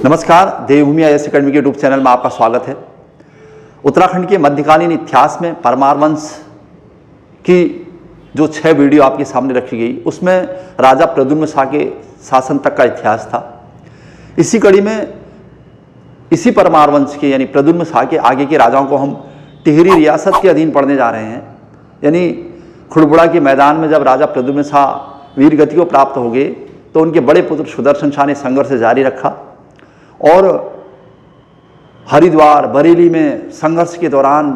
नमस्कार, देवभूमि IAS academy के YouTube channel में आपका स्वागत है। उत्तराखंड के मध्यकालीन इतिहास में परमार वंश की जो 6 वीडियो आपके सामने रखी गई, उसमें राजा प्रद्युम्न शाह के शासन तक का इतिहास था। इसी कड़ी में इसी परमार वंश के यानी प्रद्युम्न शाह के आगे के राजाओं को हम टिहरी रियासत के अधीन पढ़ने जा रहे हैं। यानी खुड़बुड़ा के मैदान में जब राजा प्रद्युम्न शाह वीर गति को प्राप्त हो गए तो उनके बड़े पुत्र सुदर्शन शाह ने संघर्ष जारी रखा और हरिद्वार बरेली में संघर्ष के दौरान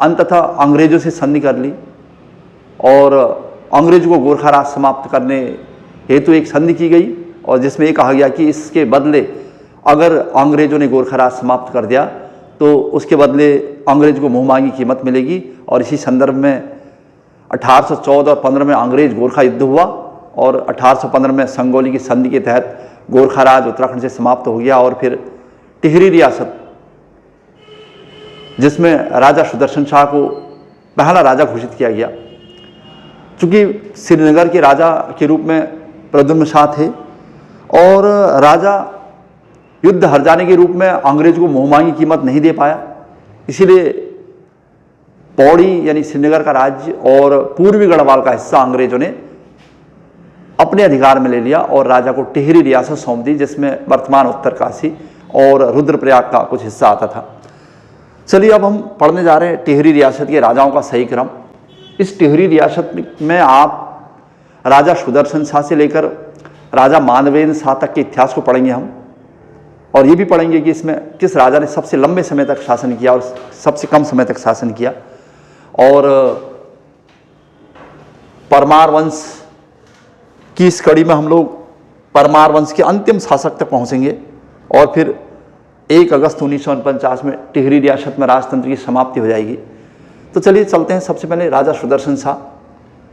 अंततः अंग्रेजों से संधि कर ली और अंग्रेजों को गोरखा राज समाप्त करने हेतु एक संधि की गई और जिसमें ये कहा गया कि इसके बदले अगर अंग्रेजों ने गोरखा राज समाप्त कर दिया तो उसके बदले अंग्रेज को मुँह मांगी कीमत मिलेगी। और इसी संदर्भ में 1814 और 15 में अंग्रेज गोरखा युद्ध हुआ और 1815 में संगोली की संधि के तहत गोरखा राज उत्तराखंड से समाप्त हो गया और फिर टिहरी रियासत, जिसमें राजा सुदर्शन शाह को पहला राजा घोषित किया गया। चूंकि श्रीनगर के राजा के रूप में प्रद्युम्न शाह थे और राजा युद्ध हार जाने के रूप में अंग्रेज को मुँह मांगी कीमत नहीं दे पाया, इसीलिए पौड़ी यानी श्रीनगर का राज्य और पूर्वी गढ़वाल का हिस्सा अंग्रेजों ने अपने अधिकार में ले लिया और राजा को टिहरी रियासत सौंप दी, जिसमें वर्तमान उत्तरकाशी और रुद्रप्रयाग का कुछ हिस्सा आता था। चलिए अब हम पढ़ने जा रहे हैं टिहरी रियासत के राजाओं का सही क्रम। इस टिहरी रियासत में आप राजा सुदर्शन शाह से लेकर राजा मानवेंद्र शाह तक के इतिहास को पढ़ेंगे हम, और ये भी पढ़ेंगे कि इसमें किस राजा ने सबसे लंबे समय तक शासन किया और सबसे कम समय तक शासन किया। और परमार वंश की इस कड़ी में हम लोग परमार वंश के अंतिम शासक तक पहुंचेंगे और फिर 1 अगस्त 1949 में टिहरी रियासत में राजतंत्र की समाप्ति हो जाएगी। तो चलिए चलते हैं। सबसे पहले राजा सुदर्शन शाह,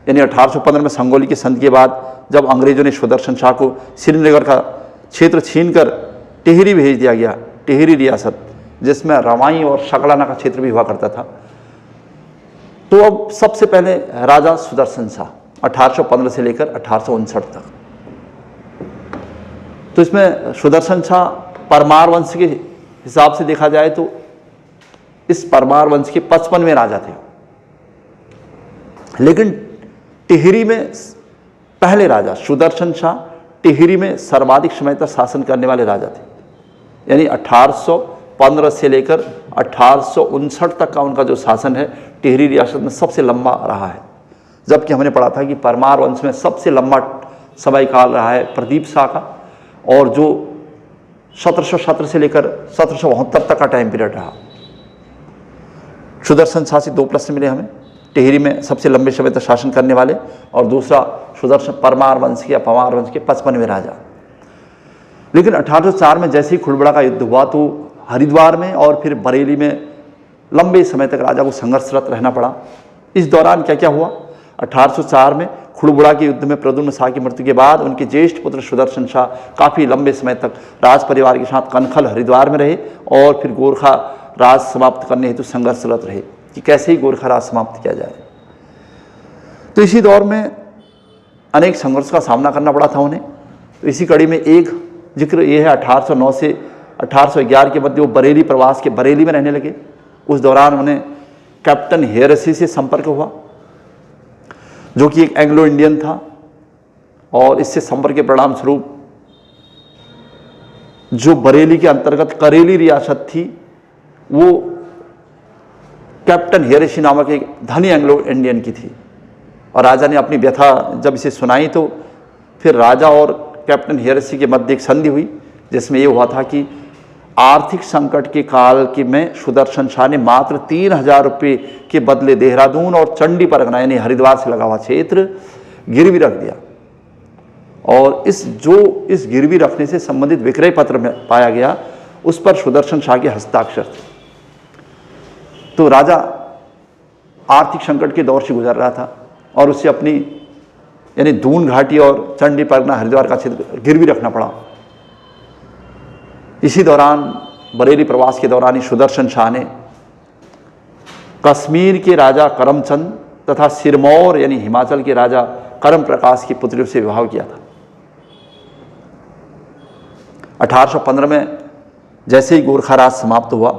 यानी 1815 में संगोली की संधि के बाद जब अंग्रेजों ने सुदर्शन शाह को श्रीनगर का क्षेत्र छीनकर टिहरी भेज दिया गया, टिहरी रियासत जिसमें रवाई और शकलाना का क्षेत्र भी हुआ करता था। तो अब सबसे पहले राजा सुदर्शन शाह 1815 से लेकर 1859 तक। तो इसमें सुदर्शन शाह परमार वंश के हिसाब से देखा जाए तो इस परमार वंश के 55वें राजा थे, लेकिन टिहरी में पहले राजा सुदर्शन शाह टिहरी में सर्वाधिक समय तक शासन करने वाले राजा थे। यानी 1815 से लेकर 1859 तक का उनका जो शासन है टिहरी रियासत में सबसे लंबा रहा है। जबकि हमने पढ़ा था कि परमार वंश में सबसे लंबा समयकाल रहा है प्रदीप शाह का, और जो 1717 से लेकर 1772 तक का टाइम पीरियड रहा। सुदर्शन शाह से 2 प्रश्न मिले हमें, टिहरी में सबसे लंबे समय तक शासन करने वाले, और दूसरा सुदर्शन परमार वंश के या पवार वंश के 55वें राजा। लेकिन 1804 में जैसे ही खुड़बुड़ा का युद्ध हुआ तो हरिद्वार में और फिर बरेली में लंबे समय तक राजा को संघर्षरत रहना पड़ा। इस दौरान क्या क्या हुआ? 1804 में खुड़बुड़ा के युद्ध में प्रद्युम्न शाह की मृत्यु के बाद उनके ज्येष्ठ पुत्र सुदर्शन शाह काफ़ी लंबे समय तक राज परिवार के साथ कनखल हरिद्वार में रहे और फिर गोरखा राज समाप्त करने हेतु संघर्षरत रहे कि कैसे ही गोरखा राज समाप्त किया जाए। तो इसी दौर में अनेक संघर्ष का सामना करना पड़ा था उन्हें। तो इसी कड़ी में एक जिक्र ये है 1809 से 1811 के मध्य वो बरेली प्रवास के बरेली में रहने लगे। उस दौरान उन्हें कैप्टन हेयरसी से संपर्क हुआ जो कि एक एंग्लो इंडियन था, और इससे संपर्क के परिणाम स्वरूप जो बरेली के अंतर्गत करेली रियासत थी वो कैप्टन हेयरसी नामक एक धनी एंग्लो इंडियन की थी। और राजा ने अपनी व्यथा जब इसे सुनाई तो फिर राजा और कैप्टन हेयरसी के मध्य एक संधि हुई, जिसमें ये हुआ था कि आर्थिक संकट के काल के में सुदर्शन शाह ने मात्र 3000 रुपये के बदले देहरादून और चंडी परगना यानी हरिद्वार से लगा हुआ क्षेत्र गिरवी रख दिया, और इस गिरवी रखने से संबंधित विक्रय पत्र में पाया गया उस पर सुदर्शन शाह के हस्ताक्षर थे। तो राजा आर्थिक संकट के दौर से गुजर रहा था और उसे अपनी यानी दून घाटी और चंडी परगना हरिद्वार का क्षेत्र गिरवी रखना पड़ा। इसी दौरान बरेली प्रवास के दौरान ही सुदर्शन शाह ने कश्मीर के राजा करमचंद तथा सिरमौर यानी हिमाचल के राजा करम प्रकाश की पुत्रियों से विवाह किया था। 1815 में जैसे ही गोरखा राज समाप्त हुआ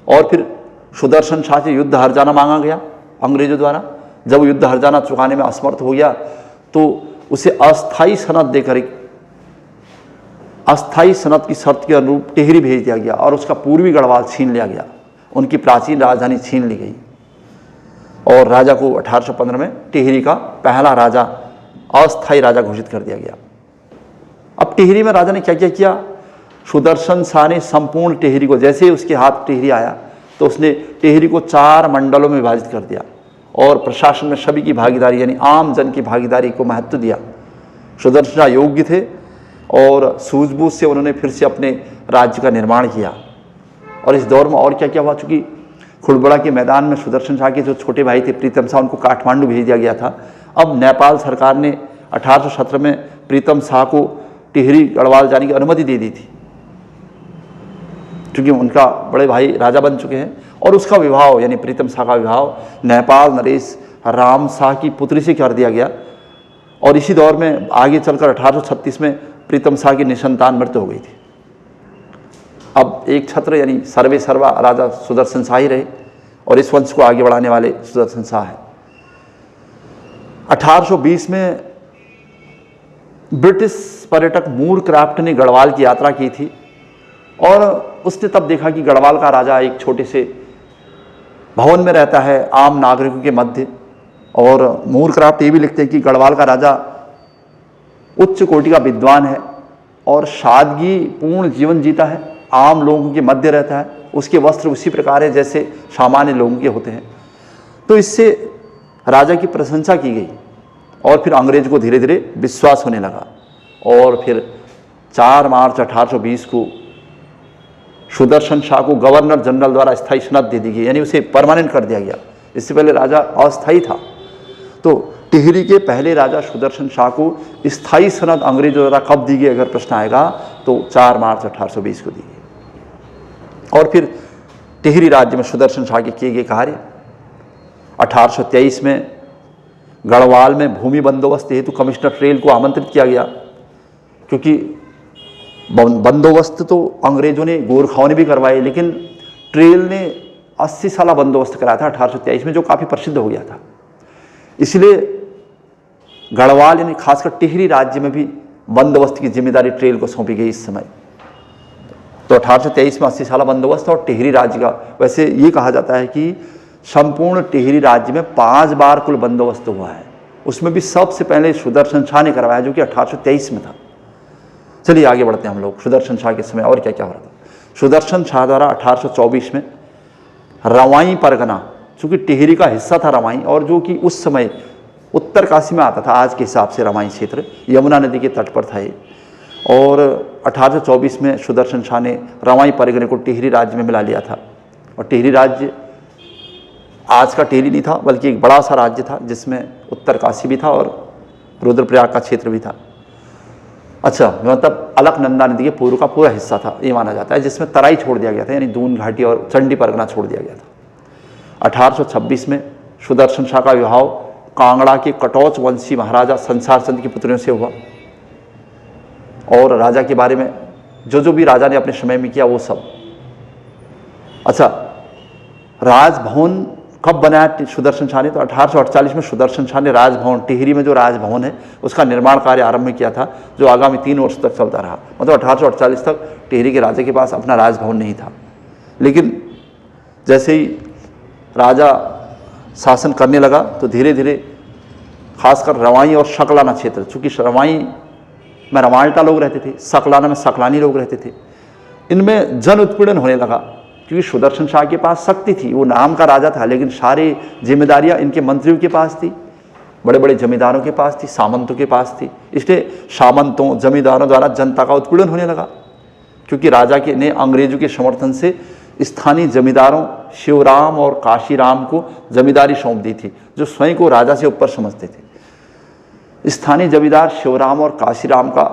और फिर सुदर्शन शाह से युद्ध हर्जाना मांगा गया अंग्रेजों द्वारा। जब युद्ध हर्जाना चुकाने में असमर्थ हो गया तो उसे अस्थाई सनद देकर अस्थाई सनद की शर्त के अनुरूप टिहरी भेज दिया गया और उसका पूर्वी गढ़वाल छीन लिया गया, उनकी प्राचीन राजधानी छीन ली गई और राजा को 1815 में टिहरी का पहला राजा अस्थाई राजा घोषित कर दिया गया। अब टिहरी में राजा ने क्या क्या किया? सुदर्शन शाह ने संपूर्ण टिहरी को, जैसे ही उसके हाथ टिहरी आया तो उसने टिहरी को 4 मंडलों में विभाजित कर दिया और प्रशासन में सभी की भागीदारी यानी आम जन की भागीदारी को महत्व दिया। सुदर्शन शाह योग्य थे और सूझबूझ से उन्होंने फिर से अपने राज्य का निर्माण किया। और इस दौर में और क्या क्या हुआ? चूँकि खुड़बड़ा के मैदान में सुदर्शन शाह के जो छोटे भाई थे प्रीतम शाह, उनको काठमांडू भेज दिया गया था। अब नेपाल सरकार ने 1817 में प्रीतम शाह को टिहरी गढ़वाल जाने की अनुमति दे दी थी, क्योंकि उनका बड़े भाई राजा बन चुके हैं। और उसका विवाह यानी प्रीतम शाह का विवाह नेपाल नरेश राम शाह की पुत्री से कर दिया गया। और इसी दौर में आगे चलकर 1836 में प्रीतम शाह की निसंतान मृत्यु हो गई थी। अब एक छत्र यानी सर्वे सर्वा राजा सुदर्शन शाह ही रहे और इस वंश को आगे बढ़ाने वाले सुदर्शन शाह है। 1820 में ब्रिटिश पर्यटक मूर क्राफ्ट ने गढ़वाल की यात्रा की थी और उसने तब देखा कि गढ़वाल का राजा एक छोटे से भवन में रहता है आम नागरिकों के मध्य। और मूर क्राफ्ट ये भी लिखते हैं कि गढ़वाल का राजा उच्च कोटि का विद्वान है और सादगी पूर्ण जीवन जीता है, आम लोगों के मध्य रहता है, उसके वस्त्र उसी प्रकार है जैसे सामान्य लोगों के होते हैं। तो इससे राजा की प्रशंसा की गई और फिर अंग्रेज को धीरे धीरे विश्वास होने लगा और फिर 4 मार्च 1820 को सुदर्शन शाह को गवर्नर जनरल द्वारा स्थायी सनद दे दी गई, यानी उसे परमानेंट कर दिया गया। इससे पहले राजा अस्थायी था। तो टिहरी के पहले राजा सुदर्शन शाह को स्थायी सनद अंग्रेजों द्वारा कब दी गई, अगर प्रश्न आएगा तो 4 मार्च 1820 को दी गई। और फिर टिहरी राज्य में सुदर्शन शाह के किए गए कार्य 1823 में गढ़वाल में भूमि बंदोबस्त हेतु कमिश्नर ट्रेल को आमंत्रित किया गया, क्योंकि बंदोबस्त तो अंग्रेजों ने गोरखाओं ने भी करवाए, लेकिन ट्रेल ने 80 साल बंदोबस्त कराया था 1823 में, जो काफ़ी प्रसिद्ध हो गया था। इसलिए गढ़वाल यानी खासकर टिहरी राज्य में भी बंदोबस्त की जिम्मेदारी ट्रेल को सौंपी गई इस समय। तो 1823 में 80 साल बंदोबस्त और टिहरी राज्य का, वैसे ये कहा जाता है कि संपूर्ण टिहरी राज्य में 5 बार कुल बंदोबस्त हुआ है, उसमें भी सबसे पहले सुदर्शन शाह ने करवाया जो कि 1823 में था। चलिए आगे बढ़ते हैं हम लोग सुदर्शन शाह के समय और क्या क्या हो रहा था। सुदर्शन शाह द्वारा 1824 में रवाई परगना, चूँकि टिहरी का हिस्सा था रवाई, और जो कि उस समय उत्तर काशी में आता था, आज के हिसाब से रवाई क्षेत्र यमुना नदी के तट पर था ये। और 1824 में सुदर्शन शाह ने रवाई परगने को टिहरी राज्य में मिला लिया था। और टिहरी राज्य आज का टिहरी नहीं था, बल्कि एक बड़ा सा राज्य था जिसमें उत्तर काशी भी था और रुद्रप्रयाग का क्षेत्र भी था। अच्छा, मतलब अलकनंदा नदी के पूर्व का पूरा हिस्सा था ये माना जाता है, जिसमें तराई छोड़ दिया गया था, यानी दून घाटी और चंडी परगना छोड़ दिया गया था। 1826 में सुदर्शन शाह का विवाह कांगड़ा के कटौच वंशी महाराजा संसार चंद की पुत्रियों से हुआ। और राजा के बारे में जो भी राजा ने अपने समय में किया वो सब। अच्छा, राजभवन कब बनाया सुदर्शन शाह ने? तो 1848 में सुदर्शन शाह ने राजभवन, टिहरी में जो राजभवन है उसका निर्माण कार्य आरंभ किया था, जो आगामी 3 वर्ष तक चलता रहा। मतलब 1848 तक टिहरी के राजा के पास अपना राजभवन नहीं था। लेकिन जैसे ही राजा शासन करने लगा तो धीरे धीरे खासकर रवाई और सकलाना क्षेत्र, चूँकि रवाई में रवाल्टा लोग रहते थे, सकलाना में सकलानी लोग रहते थे, इनमें जन उत्पीड़न होने लगा। क्योंकि सुदर्शन शाह के पास शक्ति थी, वो नाम का राजा था, लेकिन सारी जिम्मेदारियां इनके मंत्रियों के पास थी, बड़े बड़े जमींदारों के पास थी, सामंतों के पास थी। इसलिए सामंतों जमींदारों द्वारा जनता का उत्पीड़न होने लगा, क्योंकि राजा के ने अंग्रेजों के समर्थन से स्थानीय जमींदारों शिवराम और काशीराम को जमींदारी सौंप दी थी, जो स्वयं को राजा से ऊपर समझते थे। स्थानीय जमींदार शिवराम और काशीराम का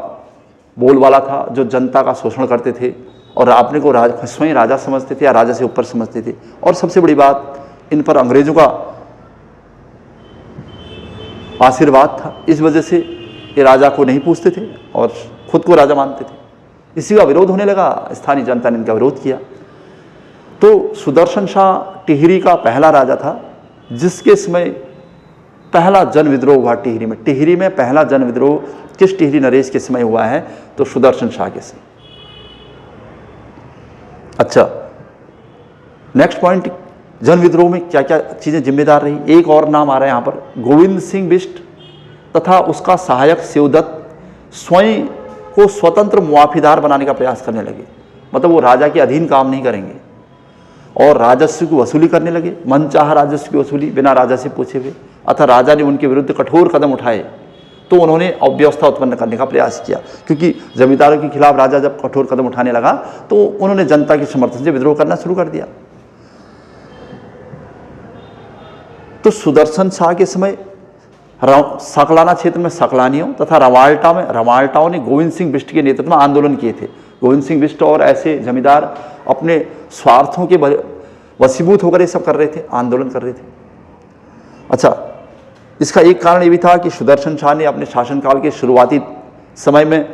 बोलबाला था, जो जनता का शोषण करते थे और अपने को स्वयं राजा समझते थे या राजा से ऊपर समझते थे। और सबसे बड़ी बात, इन पर अंग्रेजों का आशीर्वाद था, इस वजह से ये राजा को नहीं पूछते थे और खुद को राजा मानते थे। इसी का विरोध होने लगा, स्थानीय जनता ने इनका विरोध किया। तो सुदर्शन शाह टिहरी का पहला राजा था जिसके समय पहला जन विद्रोह हुआ टिहरी में। टिहरी में पहला जन विद्रोह किस टिहरी नरेश के समय हुआ है? तो सुदर्शन शाह के समय। अच्छा, नेक्स्ट पॉइंट, जन विद्रोह में क्या क्या चीजें जिम्मेदार रही? एक और नाम आ रहा है यहां पर, गोविंद सिंह बिष्ट तथा उसका सहायक शिवदत्त स्वयं को स्वतंत्र मुआफीदार बनाने का प्रयास करने लगे। मतलब वो राजा के अधीन काम नहीं करेंगे और राजस्व की वसूली करने लगे, मनचाहा राजस्व की वसूली बिना राजा से पूछे हुए। अतः राजा ने उनके विरुद्ध कठोर कदम उठाए तो उन्होंने अव्यवस्था उत्पन्न करने का प्रयास किया, क्योंकि जमींदारों के खिलाफ राजा जब कठोर कदम उठाने लगा तो उन्होंने जनता के समर्थन से विद्रोह करना शुरू कर दिया। तो सुदर्शन शाह के समय सकलाना क्षेत्र में सकलानियों तथा रवाल्टाओं ने गोविंद सिंह बिष्ट के नेतृत्व में आंदोलन किए थे। गोविंद सिंह बिष्ट और ऐसे जमींदार अपने स्वार्थों के वशीभूत होकर ये सब कर रहे थे, आंदोलन कर रहे थे। अच्छा, इसका एक कारण ये भी था कि सुदर्शन शाह ने अपने शासनकाल के शुरुआती समय में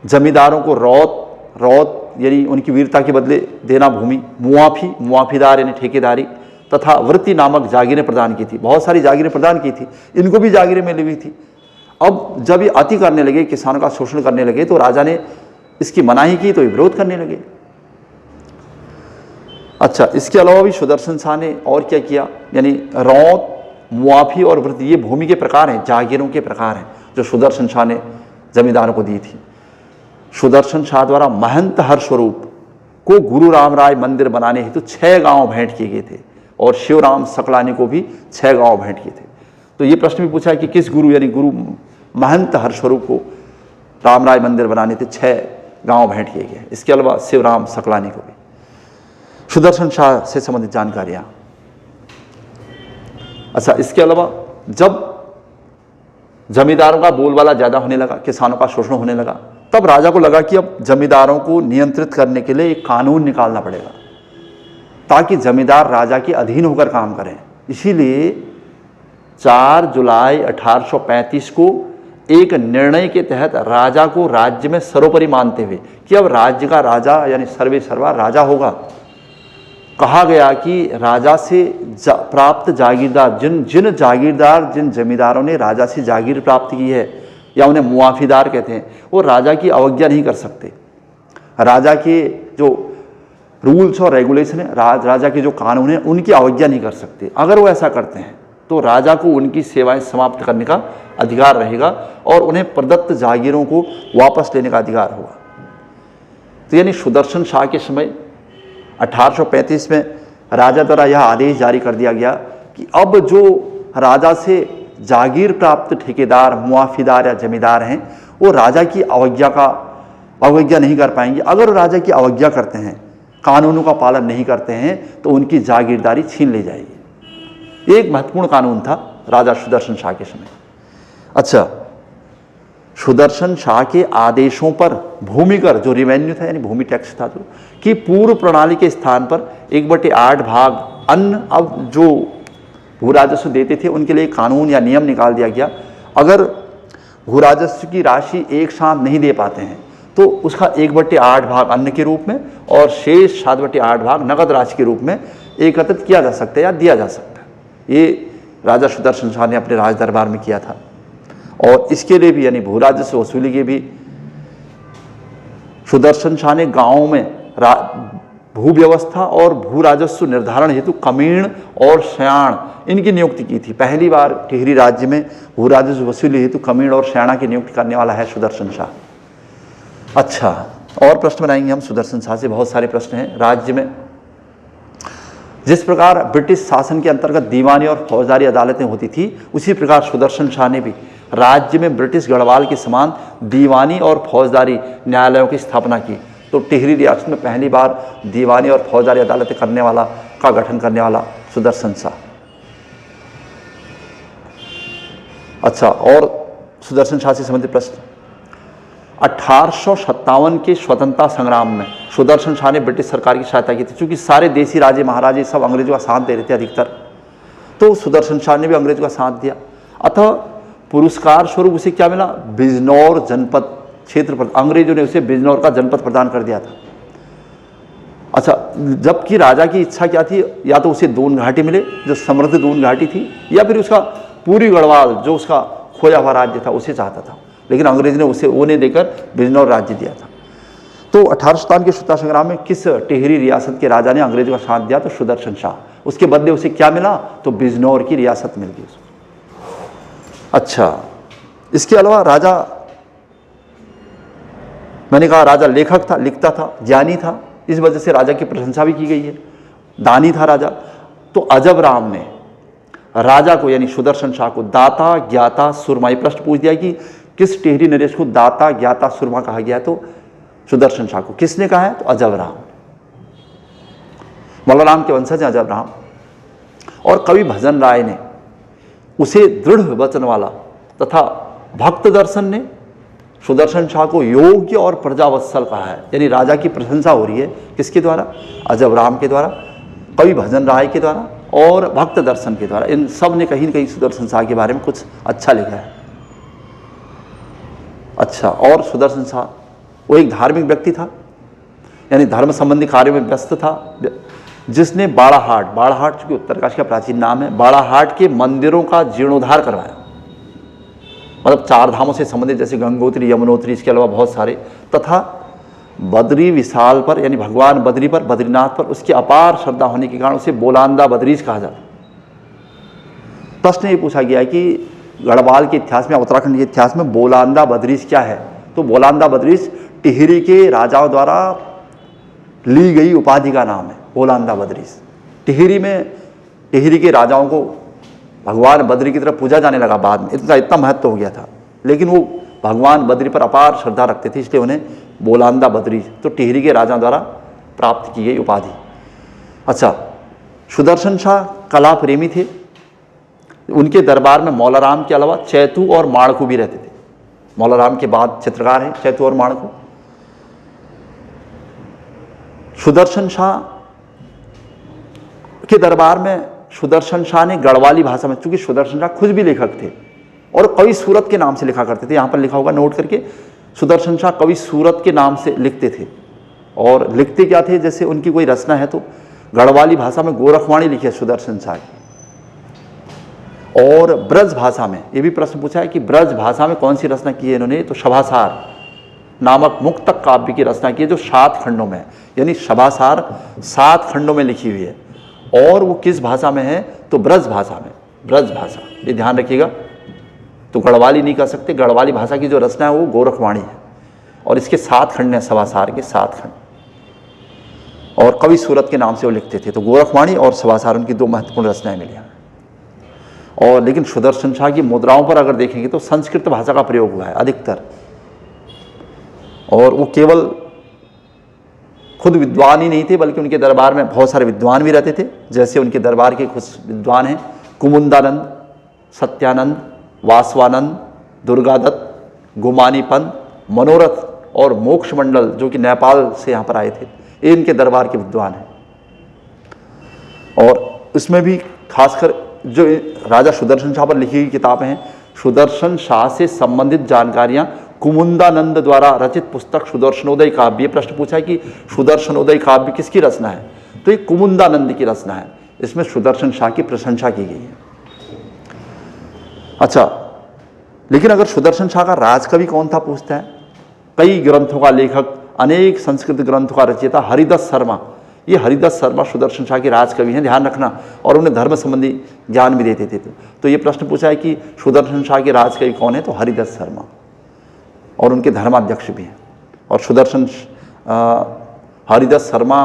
जमींदारों को रौत यानी उनकी वीरता के बदले देना भूमि, मुआफीदार यानी ठेकेदारी तथा वृत्ति नामक जागीरें प्रदान की थी। बहुत सारी जागीरें प्रदान की थी, इनको भी जागीरें मिली हुई थी। अब जब ये अति करने लगे, किसानों का शोषण करने लगे, तो राजा ने इसकी मनाही की तो ये विरोध करने लगे। अच्छा, इसके अलावा भी सुदर्शन शाह ने और क्या किया, यानी रौत, मुआफी और वृत्ति ये भूमि के प्रकार हैं, जागीरों के प्रकार हैं जो सुदर्शन शाह ने जमींदारों को दी थी। सुदर्शन शाह द्वारा महंत हरस्वरूप को गुरु रामराय मंदिर बनाने हेतु 6 गांव भेंट किए गए थे और शिवराम सकलानी को भी 6 गांव भेंट किए थे। तो ये प्रश्न भी पूछा है कि किस गुरु, यानी गुरु महंत हरस्वरूप को रामराय मंदिर बनाने थे 6 गांव भेंट किए गए। इसके अलावा शिवराम सकलानी को भी। सुदर्शन शाह से संबंधित जानकारियां। अच्छा, इसके अलावा जब जमींदारों का बोलबाला ज्यादा होने लगा, किसानों का शोषण होने लगा, तब राजा को लगा कि अब जमींदारों को नियंत्रित करने के लिए एक कानून निकालना पड़ेगा ताकि जमींदार राजा के अधीन होकर काम करें। इसीलिए 4 जुलाई 1835 को एक निर्णय के तहत राजा को राज्य में सर्वोपरि मानते हुए कि अब राज्य का राजा यानी सर्वे सर्वा राजा होगा, कहा गया कि राजा से प्राप्त जागीरदार, जिन जमींदारों ने राजा से जागीर प्राप्त की है या उन्हें मुआफीदार कहते हैं, वो राजा की अवज्ञा नहीं कर सकते। राजा के जो रूल्स और रेगुलेशन है, राजा के जो कानून है, उनकी अवज्ञा नहीं कर सकते। अगर वो ऐसा करते हैं तो राजा को उनकी सेवाएं समाप्त करने का अधिकार रहेगा और उन्हें प्रदत्त जागीरों को वापस लेने का अधिकार होगा। तो यानी सुदर्शन शाह के समय 1835 में राजा द्वारा यह आदेश जारी कर दिया गया कि अब जो राजा से जागीर प्राप्त ठेकेदार, मुआफीदार या जमींदार हैं, वो राजा की अवज्ञा नहीं कर पाएंगे। अगर वो राजा की अवज्ञा करते हैं, कानूनों का पालन नहीं करते हैं, तो उनकी जागीरदारी छीन ली जाएगी। एक महत्वपूर्ण कानून था राजा सुदर्शन शाह के समय। अच्छा, सुदर्शन शाह के आदेशों पर भूमिकर जो रेवेन्यू था यानी भूमि टैक्स था, जो कि पूर्व प्रणाली के स्थान पर 1/8 भाग अन्न अब जो भू राजस्व देते थे उनके लिए कानून या नियम निकाल दिया गया। अगर भू राजस्व की राशि एक साथ नहीं दे पाते हैं तो उसका 1/8 भाग अन्न के रूप में और शेष 7/8 भाग नगद राशि के रूप में एकत्रित किया जा सकता है या दिया जा सकता है। ये राजा सुदर्शन शाह ने अपने राज दरबार में किया था। और इसके लिए भी यानी भू राजस्व वसूली के भी सुदर्शन शाह ने गांवों में भू व्यवस्था और भू राजस्व निर्धारण हेतु कमीण और शयाण इनकी नियुक्ति की थी। पहली बार टिहरी राज्य में भू राजस्व वसूली हेतु कमीण और शयाणा की नियुक्ति करने वाला है सुदर्शन शाह। अच्छा, और प्रश्न बनाएंगे हम सुदर्शन शाह से। बहुत सारे प्रश्न हैं। राज्य में जिस प्रकार ब्रिटिश शासन के अंतर्गत दीवानी और फौजदारी अदालतें होती थी, उसी प्रकार सुदर्शन शाह ने भी राज्य में ब्रिटिश गढ़वाल के समान दीवानी और फौजदारी न्यायालयों की स्थापना की। तो टिहरी रियासत में पहली बार दीवानी और फौजदारी अदालतें करने वाला का गठन करने वाला सुदर्शन शाह। अच्छा, और सुदर्शन शाह से संबंधित प्रश्न। 1857 के स्वतंत्रता संग्राम में सुदर्शन शाह ने ब्रिटिश सरकार की सहायता की थी। चूंकि सारे देसी राजे महाराजे सब अंग्रेजों का साथ दे रहे थे अधिकतर, तो सुदर्शन शाह ने भी अंग्रेजों का साथ दिया। अतः पुरस्कार स्वरूप उसे क्या मिला? बिजनौर जनपद क्षेत्र पर, अंग्रेजों ने उसे बिजनौर का जनपद प्रदान कर दिया था। अच्छा, जबकि राजा की इच्छा क्या थी, या तो उसे दून घाटी मिले जो समृद्ध दून घाटी थी, या फिर उसका पूरी गढ़वाल जो उसका खोया हुआ राज्य था उसे चाहता था, लेकिन अंग्रेज ने उसे वो नहीं देकर बिजनौर राज्य दिया था। तो 1857 के स्वतंत्रता संग्राम में किस टिहरी रियासत के राजा ने अंग्रेजों का साथ दिया? तो सुदर्शन शाह। उसके बदले उसे क्या मिला? तो बिजनौर की रियासत मिल गई उसको। अच्छा, इसके अलावा राजा, मैंने कहा राजा लेखक था, लिखता था, ज्ञानी था, इस वजह से राजा की प्रशंसा भी की गई है, दानी था राजा। तो अजब राम ने राजा को यानी सुदर्शन शाह को दाता ज्ञाता सुरमा, ये प्रश्न पूछ दिया कि किस टिहरी नरेश को दाता ज्ञाता सुरमा कहा गया? तो सुदर्शन शाह को। किसने कहा है? तो अजब राम। मल्लाराम के वंशज हैं अजब राम। और कवि भजन राय ने उसे दृढ़ वचन वाला तथा भक्त दर्शन ने सुदर्शन शाह को योग्य और प्रजावत्सल कहा है। यानी राजा की प्रशंसा हो रही है किसके द्वारा? अजब राम के द्वारा, कवि भजन राय के द्वारा और भक्त दर्शन के द्वारा। इन सब ने कहीं न कहीं सुदर्शन शाह के बारे में कुछ अच्छा लिखा है। अच्छा, और सुदर्शन शाह वो एक धार्मिक व्यक्ति था, यानी धर्म संबंधी कार्यों में व्यस्त था, जिसने बाड़ाहाट चूंकि उत्तरकाशी का प्राचीन नाम है, बाड़ाहाट के मंदिरों का जीर्णोद्धार करवाया। मतलब 4 धामों से संबंधित जैसे गंगोत्री, यमुनोत्री, इसके अलावा बहुत सारे, तथा बद्री विशाल पर यानी भगवान बद्री पर, बद्रीनाथ पर उसकी अपार श्रद्धा होने के कारण उसे बोलांदा बद्रीश कहा जाता। प्रश्न ये पूछा गया है कि गढ़वाल के इतिहास में, उत्तराखंड के इतिहास में बोलांदा बद्रीश क्या है? तो बोलांदा बद्रीश टिहरी के राजाओं द्वारा ली गई उपाधि का नाम है, बोलांदा बद्रीश। टिहरी में टिहरी के राजाओं को भगवान बद्री की तरफ पूजा जाने लगा बाद में, इतना महत्व हो गया था, लेकिन वो भगवान बद्री पर अपार श्रद्धा रखते थे, इसलिए उन्हें बोलांदा बद्रीश, तो टिहरी के राजाओं द्वारा प्राप्त की गई उपाधि। अच्छा, सुदर्शन शाह कला प्रेमी थे। उनके दरबार में मौलाराम के अलावा चैतू और माणकू भी रहते थे। मौलाराम के बाद चित्रकार हैं चैतू और माणकू। सुदर्शन शाह के दरबार में सुदर्शन शाह ने गढ़वाली भाषा में, चूंकि सुदर्शन शाह खुद भी लेखक थे और कवि सूरत के नाम से लिखा करते थे, यहाँ पर लिखा होगा नोट करके, सुदर्शन शाह कवि सूरत के नाम से लिखते थे। और लिखते क्या थे? जैसे उनकी कोई रचना है तो गढ़वाली भाषा में गोरखवाणी लिखी है सुदर्शन शाह की। और ब्रज भाषा में, ये भी प्रश्न पूछा है कि ब्रज भाषा में कौन सी रचना की है इन्होंने? तो सभासार नामक मुक्तक काव्य की रचना की है, जो 7 खंडों में है। यानी सभासार 7 खंडों में लिखी हुई है। और वो किस भाषा में है? तो ब्रज भाषा में, ब्रज भाषा, ये ध्यान रखिएगा। तो गढ़वाली नहीं कह सकते, गढ़वाली भाषा की जो रचना है वो गोरखवाणी है। और इसके 7 खंड हैं, सभासार के 7 खंड। और कवि सूरत के नाम से वो लिखते थे। तो गोरखवाणी और सभासार उनकी 2 महत्वपूर्ण रचनाएं मिली हैं। और लेकिन सुदर्शन शाह की मुद्राओं पर अगर देखेंगे तो संस्कृत भाषा का प्रयोग हुआ है अधिकतर। और वो केवल खुद विद्वान ही नहीं थे, बल्कि उनके दरबार में बहुत सारे विद्वान भी रहते थे। जैसे उनके दरबार के कुछ विद्वान हैं कुमुंदानंद, सत्यानंद, वासवानंद, दुर्गादत्त, गुमानीपंत, मनोरथ और मोक्ष मंडल, जो कि नेपाल से यहाँ पर आए थे। ये इनके दरबार के विद्वान हैं। और इसमें भी खासकर जो राजा सुदर्शन शाह पर लिखी गई किताबें हैं, सुदर्शन शाह से संबंधित जानकारियां कुमुंदानंद द्वारा रचित पुस्तक सुदर्शनोदय काव्य। ये प्रश्न पूछा है कि सुदर्शनोदय काव्य किसकी रचना है? तो ये कुमुंदानंद की रचना है। इसमें सुदर्शन शाह की प्रशंसा की गई है। अच्छा, लेकिन अगर सुदर्शन शाह का राजकवि कौन था पूछता है, कई ग्रंथों का लेखक, अनेक संस्कृत ग्रंथों का रचयिता हरिदत्त शर्मा, ये हरिदत्त शर्मा सुदर्शन शाह के राजकवि हैं, ध्यान रखना। और उन्हें धर्म संबंधी ज्ञान भी देते थे। तो ये प्रश्न पूछा है कि सुदर्शन शाह के राजकवि कौन है? तो हरिदत्त शर्मा, और उनके धर्माध्यक्ष भी हैं। और हरिदत्त शर्मा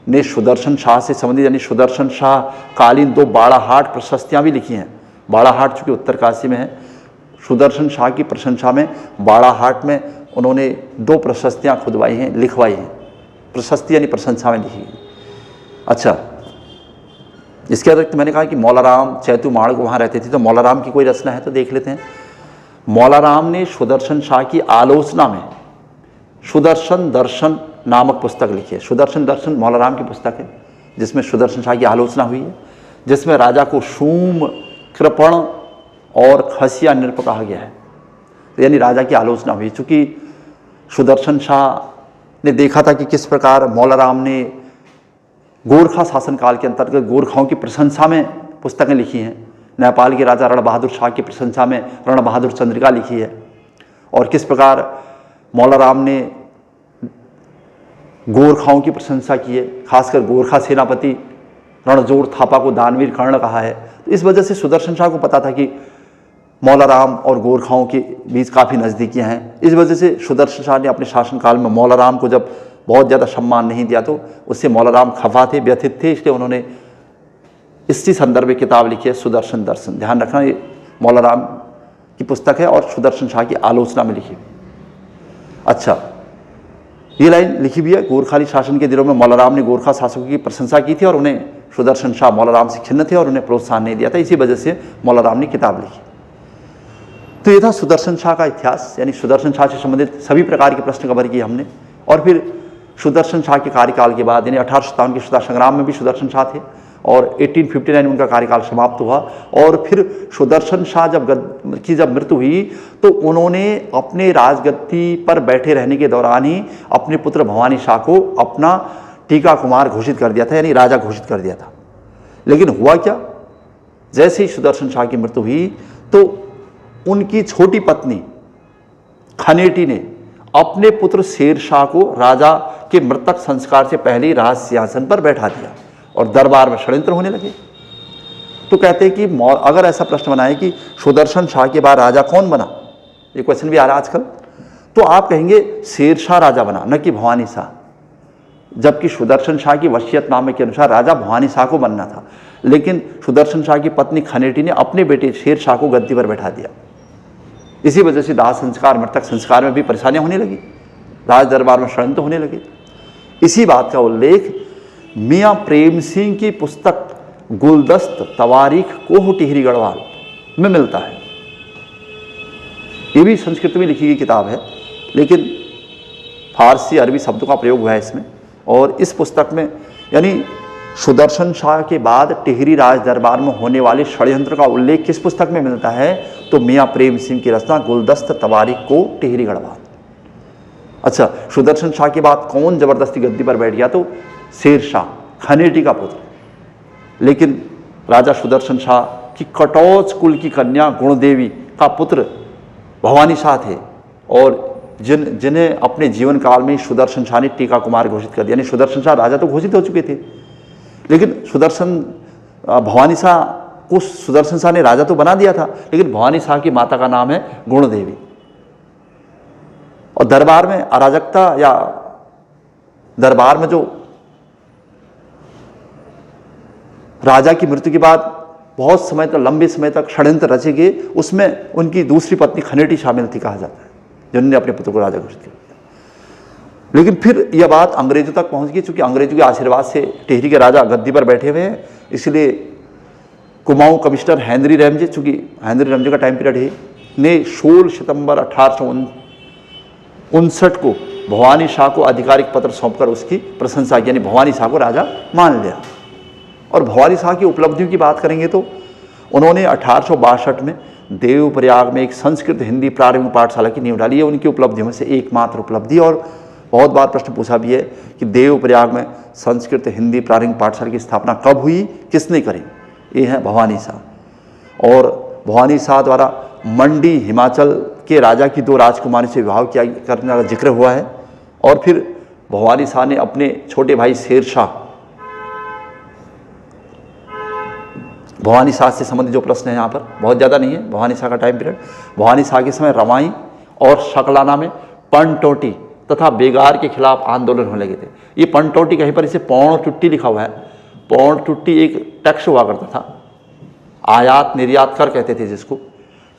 ने सुदर्शन शाह से संबंधित यानी सुदर्शन शाह कालीन 2 बाड़ाहाट प्रशस्तियाँ भी लिखी हैं। बाड़ाहाट चूँकि उत्तरकाशी में है, सुदर्शन शाह की प्रशंसा में बाड़ाहाट में उन्होंने 2 प्रशस्तियाँ खुदवाई हैं, लिखवाई हैं। प्रशस्ति यानी प्रशंसा में लिखी गई। अच्छा, इसके अतिरिक्त मैंने कहा कि मौलाराम, चैतू, माणक वहाँ रहते थे। तो मौलाराम की कोई रचना है तो देख लेते हैं। मौलाराम ने सुदर्शन शाह की आलोचना में सुदर्शन दर्शन नामक पुस्तक लिखी है। सुदर्शन दर्शन मौलाराम की पुस्तक है, जिसमें सुदर्शन शाह की आलोचना हुई है, जिसमें राजा को शूम, कृपण और खसिया नृप कहा गया है। यानी राजा की आलोचना हुई। चूँकि सुदर्शन शाह ने देखा था कि किस प्रकार मौला राम ने गोरखा शासनकाल के अंतर्गत गोरखाओं की प्रशंसा में पुस्तकें लिखी हैं। नेपाल के राजा रण बहादुर शाह की प्रशंसा में रण बहादुर चंद्रिका लिखी है, और किस प्रकार मौला राम ने गोरखाओं की प्रशंसा की है, खासकर गोरखा सेनापति रणजोड़ थापा को दानवीर कर्ण कहा है। तो इस वजह से सुदर्शन शाह को पता था कि मौला राम और गोरखाओं के बीच काफ़ी नज़दीकियाँ हैं। इस वजह से सुदर्शन शाह ने अपने शासनकाल में मौला राम को जब बहुत ज़्यादा सम्मान नहीं दिया तो उससे मौला राम खफा थे, व्यथित थे, इसलिए उन्होंने इसी संदर्भ में किताब लिखी है सुदर्शन दर्शन। ध्यान रखना, ये मौला राम की पुस्तक है और सुदर्शन शाह की आलोचना में लिखी हुई। अच्छा, ये लाइन लिखी भी है, गोरखाली शासन के दिनों में मौला राम ने गोरखा शासकों की प्रशंसा की थी और उन्हें सुदर्शन शाह मौला राम से खिन्न थे और उन्हें प्रोत्साहन नहीं दिया था, इसी वजह से मौला राम ने किताब लिखी। तो ये था सुदर्शन शाह का इतिहास, यानी सुदर्शन शाह से संबंधित सभी प्रकार के प्रश्न कवर किए हमने। और फिर सुदर्शन शाह के कार्यकाल के बाद, यानी 1857 के स्वतंत्रता संग्राम में भी सुदर्शन शाह थे और 1859 में उनका कार्यकाल समाप्त हुआ। और फिर सुदर्शन शाह जब मृत्यु हुई तो उन्होंने अपने राजगद्दी पर बैठे रहने के दौरान ही अपने पुत्र भवानी शाह को अपना टीका कुमार घोषित कर दिया था, यानी राजा घोषित कर दिया था। लेकिन हुआ क्या, जैसे ही सुदर्शन शाह की मृत्यु हुई तो उनकी छोटी पत्नी खनेटी ने अपने पुत्र शेर शाह को राजा के मृतक संस्कार से पहले ही राज सिंहासन पर बैठा दिया और दरबार में षड्यंत्र होने लगे। तो कहते हैं कि अगर ऐसा प्रश्न बनाए कि सुदर्शन शाह के बाद राजा कौन बना, ये क्वेश्चन भी आ रहा है आजकल, तो आप कहेंगे शेर शाह राजा बना, न कि भवानी शाह। जबकि सुदर्शन शाह की वसीयतनामे के अनुसार राजा भवानी शाह को बनना था, लेकिन सुदर्शन शाह की पत्नी खनेटी ने अपने बेटे शेर शाह को गद्दी पर बैठा दिया। इसी वजह से दाह संस्कार, मृतक संस्कार में भी परेशानियां होने लगी, राज दरबार में षड्यंत्र होने लगे। इसी बात का उल्लेख मियाँ प्रेम सिंह की पुस्तक गुलदस्त तवारीख कोह टिहरी गढ़वाल में मिलता है। ये भी संस्कृत में लिखी गई किताब है, लेकिन फारसी अरबी शब्दों का प्रयोग हुआ है इसमें। और इस पुस्तक में यानी सुदर्शन शाह के बाद टिहरी राज दरबार में होने वाले षड्यंत्र का उल्लेख किस पुस्तक में मिलता है, तो मियाँ प्रेम सिंह की रचना गुलदस्त तवारीख को टिहरी गढ़वाल। अच्छा, सुदर्शन शाह के बाद कौन जबरदस्ती गद्दी पर बैठ गया, तो शेर शाह, खनेटी का पुत्र। लेकिन राजा सुदर्शन शाह की कटौच कुल की कन्या गुणदेवी का पुत्र भवानी शाह थे, और जिन्हें अपने जीवन काल में सुदर्शन शाह ने टीका कुमार घोषित कर दिया। यानी सुदर्शन शाह राजा तो घोषित हो चुके थे, लेकिन भवानी शाह को सुदर्शन शाह ने राजा तो बना दिया था, लेकिन भवानी शाह की माता का नाम है गुणदेवी। और दरबार में अराजकता, या दरबार में जो राजा की मृत्यु के बाद बहुत समय तक, लंबे समय तक षड्यंत्र रचे गए, उसमें उनकी दूसरी पत्नी खनेटी शामिल थी कहा जाता है, जिन्होंने अपने पुत्र को राजा घोषित किया। लेकिन फिर यह बात अंग्रेजों तक पहुंच गई, क्योंकि अंग्रेजों के आशीर्वाद से टिहरी के राजा गद्दी पर बैठे हुए हैं। इसलिए कुमाऊं कमिश्नर हेनरी रैमजे, चूंकि हेनरी रैमजे का टाइम पीरियड है, ने 16 सितंबर 1859 को भवानी शाह को आधिकारिक पत्र सौंपकर उसकी प्रशंसा की, यानी भवानी शाह को राजा मान लिया। और भवानी शाह की उपलब्धियों की बात करेंगे तो उन्होंने 1862 में देवप्रयाग में एक संस्कृत हिंदी प्रारंभिक पाठशाला की नींव डाली है। उनकी उपलब्धियों में से एकमात्र उपलब्धि, और बहुत बार प्रश्न पूछा भी है कि देवप्रयाग में संस्कृत हिंदी प्रारंभिक पाठशाला की स्थापना कब हुई, किसने करी, ये है भवानी शाह। और भवानी शाह द्वारा मंडी हिमाचल के राजा की 2 राजकुमारी से विवाह करने का जिक्र हुआ है। और फिर भवानी शाह ने अपने छोटे भाई शेर शाह, भवानी शाह से संबंधित जो प्रश्न है यहाँ पर बहुत ज़्यादा नहीं है, भवानी शाह का टाइम पीरियड, भवानी शाह के समय रवाई और शकलाना में पंटोटी तथा बेगार के खिलाफ आंदोलन होने लगे थे। ये पंटोटी कहीं पर इसे पौण टुट्टी लिखा हुआ है। पौण टुट्टी एक टैक्स हुआ करता था, आयात निर्यात कर कहते थे जिसको।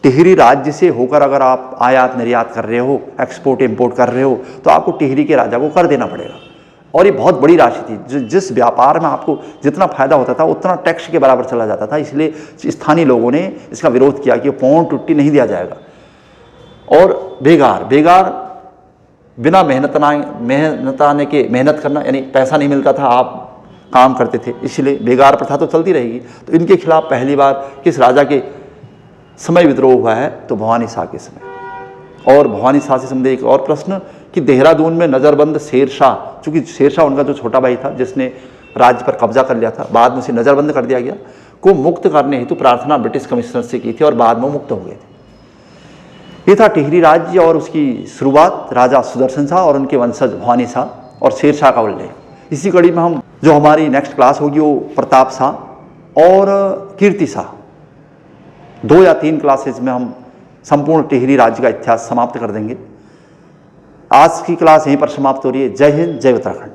टिहरी राज्य से होकर अगर आप आयात निर्यात कर रहे हो, एक्सपोर्ट इम्पोर्ट कर रहे हो, तो आपको टिहरी के राजा को कर देना पड़ेगा। और ये बहुत बड़ी राशि थी, जिस व्यापार में आपको जितना फायदा होता था उतना टैक्स के बराबर चला जाता था। इसलिए स्थानीय लोगों ने इसका विरोध किया कि पौण टुट्टी नहीं दिया जाएगा। और बेगार बिना मेहनत करना, यानी पैसा नहीं मिलता था, आप काम करते थे, इसलिए बेगार प्रथा तो चलती रहेगी। तो इनके खिलाफ पहली बार किस राजा के समय विद्रोह हुआ है, तो भवानी शाह के समय। और भवानी शाह से संबंधित एक और प्रश्न कि देहरादून में नज़रबंद शेरशाह, चूँकि शेरशाह उनका जो छोटा भाई था जिसने राज्य पर कब्जा कर लिया था, बाद में उसे नज़रबंद कर दिया गया, को मुक्त करने हेतु प्रार्थना ब्रिटिश कमिश्नर से की थी और बाद में मुक्त हो गए थे। ये था टिहरी राज्य और उसकी शुरुआत राजा सुदर्शन शाह और उनके वंशज भवानी शाह और शेर शाह का उल्लेख। इसी कड़ी में हम जो हमारी नेक्स्ट क्लास होगी वो प्रताप शाह और कीर्ति शाह, 2 या 3 क्लासेज में हम संपूर्ण टिहरी राज्य का इतिहास समाप्त कर देंगे। आज की क्लास यहीं पर समाप्त हो रही है। जय हिंद, जय उत्तराखंड।